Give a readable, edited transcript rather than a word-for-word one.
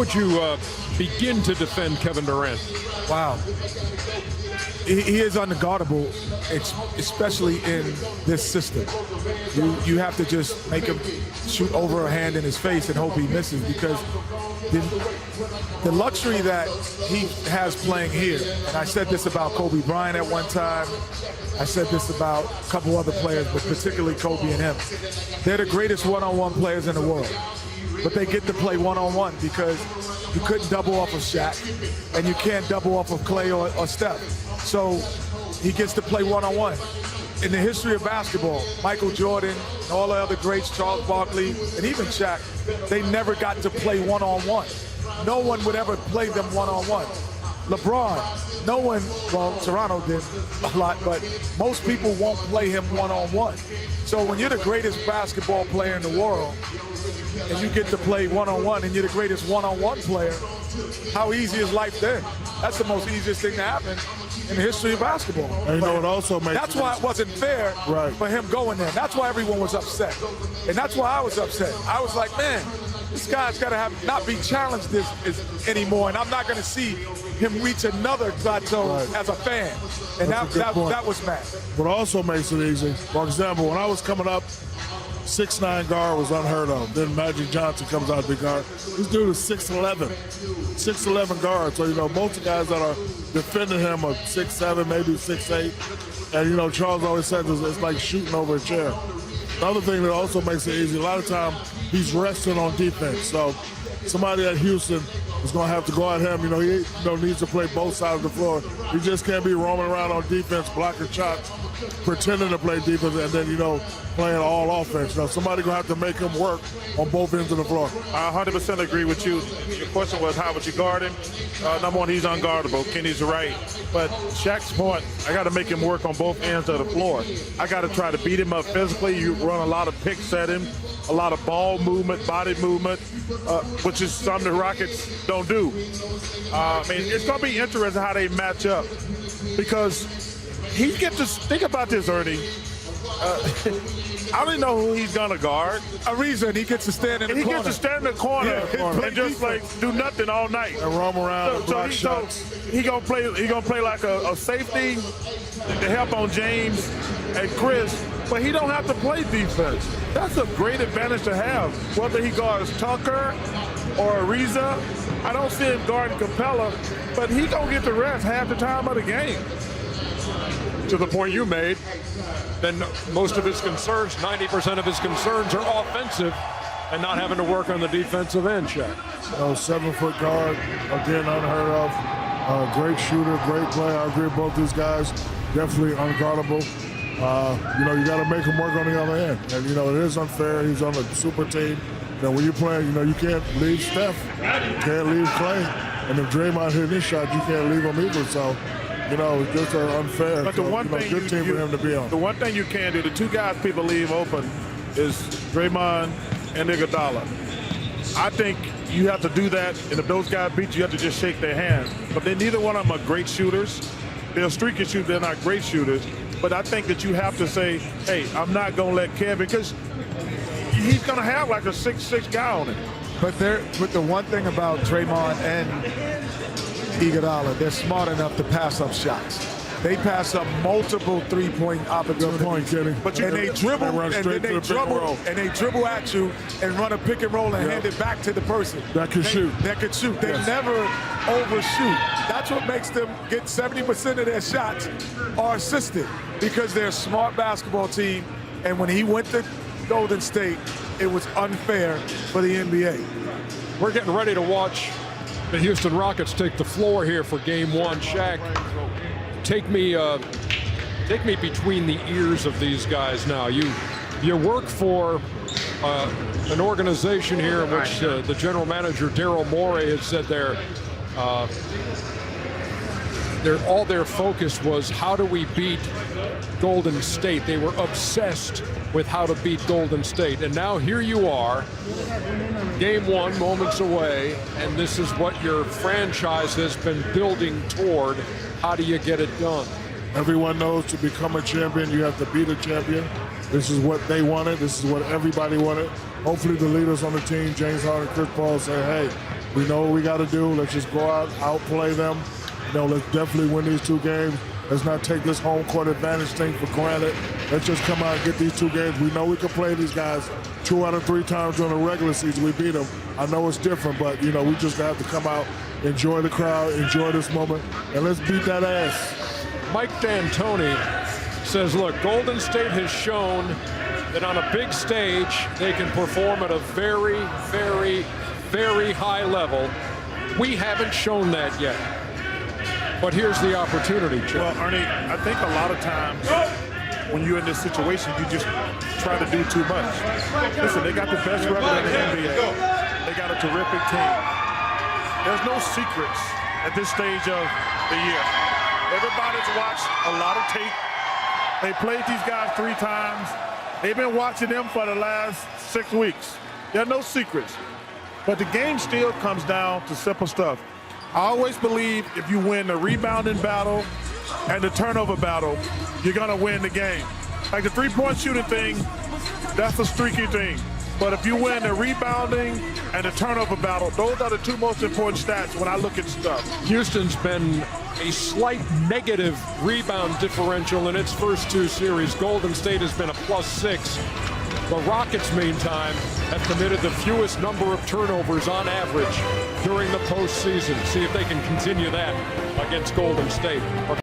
Would you begin to defend Kevin Durant? Wow. He is unguardable, especially in this system. You have to just make him shoot over a hand in his face and hope he misses, because the luxury that he has playing here, and I said this about Kobe Bryant at one time, I said this about a couple other players, but particularly Kobe and him. They're the greatest one-on-one players in the world, but they get to play one-on-one because you couldn't double off of Shaq, and you can't double off of Clay or Steph. So he gets to play one-on-one. In the history of basketball, Michael Jordan and all the other greats, Charles Barkley, and even Shaq, they never got to play one-on-one. No one would ever play them one-on-one. LeBron, no one, well, Toronto did a lot, but most people won't play him one-on-one. So when you're the greatest basketball player in the world, and you get to play one-on-one, and you're the greatest one-on-one player, how easy is life then? That's the most easiest thing to happen in the history of basketball. And you know, it also makes that's why it wasn't fair for him going there. That's why everyone was upset. And that's why I was upset. I was like, man, this guy's got to not be challenged anymore, and I'm not going to see him reach another plateau as a fan. And that was mad. What also makes it easy, for example, when I was coming up, 6'9" guard was unheard of. Then Magic Johnson comes out to be guard. This dude is 6'11", 6'11" guard. So, you know, most of the guys that are defending him are 6'7", maybe 6'8". And, you know, Charles always says it's like shooting over a chair. The other thing that also makes it easy, a lot of time he's resting on defense. So somebody at Houston is going to have to go at him. You know, he needs to play both sides of the floor. He just can't be roaming around on defense, blocking shots, pretending to play defense, and then, you know, playing all offense. You know, somebody going to have to make him work on both ends of the floor. I 100% agree with you. Your question was, how would you guard him? Number one, he's unguardable. Kenny's right. But Shaq's point, I got to make him work on both ends of the floor. I got to try to beat him up physically. You run a lot of picks at him, a lot of ball movement, body movement, which is something the Rockets don't do. I mean, it's going to be interesting how they match up, because he gets to think about this, Ernie. I don't know who he's gonna guard. A reason he gets to stand in the corner. He gets to stand in the corner and just like do nothing all night and roam around and block shots. He gonna play like a safety to help on James and Chris, but he don't have to play defense. That's a great advantage to have. Whether he guards Tucker or Ariza, I don't see him guarding Capella, but he gonna get the rest half the time of the game. To the point you made, then most of his concerns, 90% of his concerns, are offensive and not having to work on the defensive end, Shaq. 7-foot guard, again, unheard of. Great shooter, great player. I agree with both these guys. Definitely unguardable. You know, you got to make him work on the other end. And, you know, it is unfair. He's on a super team. You know, when you're playing, you know, you can't leave Steph. You can't leave Clay. And if Draymond hit this shot, you can't leave him either. So, you know, it's just unfair. But the one thing good team for him to be on. The one thing you can do, the two guys people leave open is Draymond and Iguodala. I think you have to do that, and if those guys beat you, you have to just shake their hands. But they neither one of them are great shooters. They're streaky shooters, they're not great shooters. But I think that you have to say, hey, I'm not going to let Kevin, because he's going to have like a 6'6" guy on him. But the one thing about Draymond and Iguodala, they're smart enough to pass up shots. They pass up multiple three-point opportunities. And they dribble at you and run a pick and roll and hand it back to the person that can shoot. They never overshoot. That's what makes them get 70% of their shots are assisted, because they're a smart basketball team. And when he went to Golden State, it was unfair for the NBA. We're getting ready to watch the Houston Rockets take the floor here for Game 1. Shaq, take me between the ears of these guys now. You work for an organization here in which the general manager Daryl Morey has said all their focus was, how do we beat Golden State? They were obsessed with how to beat Golden State. And now here you are, Game 1, moments away, and this is what your franchise has been building toward. How do you get it done? Everyone knows to become a champion, you have to beat a champion. This is what they wanted. This is what everybody wanted. Hopefully the leaders on the team, James Harden, Chris Paul, say, hey, We know what we got to do. Let's just go out, outplay them. Let's definitely win these 2 games. Let's not take this home court advantage thing for granted. Let's just come out and get these 2 games. We know we can play these guys 2 out of 3 times during the regular season. We beat them. I know it's different, but, we just have to come out, enjoy the crowd, enjoy this moment, and let's beat that ass. Mike D'Antoni says, look, Golden State has shown that on a big stage, they can perform at a very, very, very high level. We haven't shown that yet. But here's the opportunity, Chip. Well, Ernie, I think a lot of times when you're in this situation, you just try to do too much. Listen, they got the best record in the NBA. They got a terrific team. There's no secrets at this stage of the year. Everybody's watched a lot of tape. They played these guys 3 times. They've been watching them for the last 6 weeks. There are no secrets. But the game still comes down to simple stuff. I always believe if you win the rebounding battle and the turnover battle, you're going to win the game. Like the 3-point shooting thing, that's a streaky thing. But if you win the rebounding and the turnover battle, those are the 2 most important stats when I look at stuff. Houston's been a slight negative rebound differential in its first 2 series. Golden State has been a +6. The Rockets, meantime, have committed the fewest number of turnovers on average during the postseason. See if they can continue that against Golden State.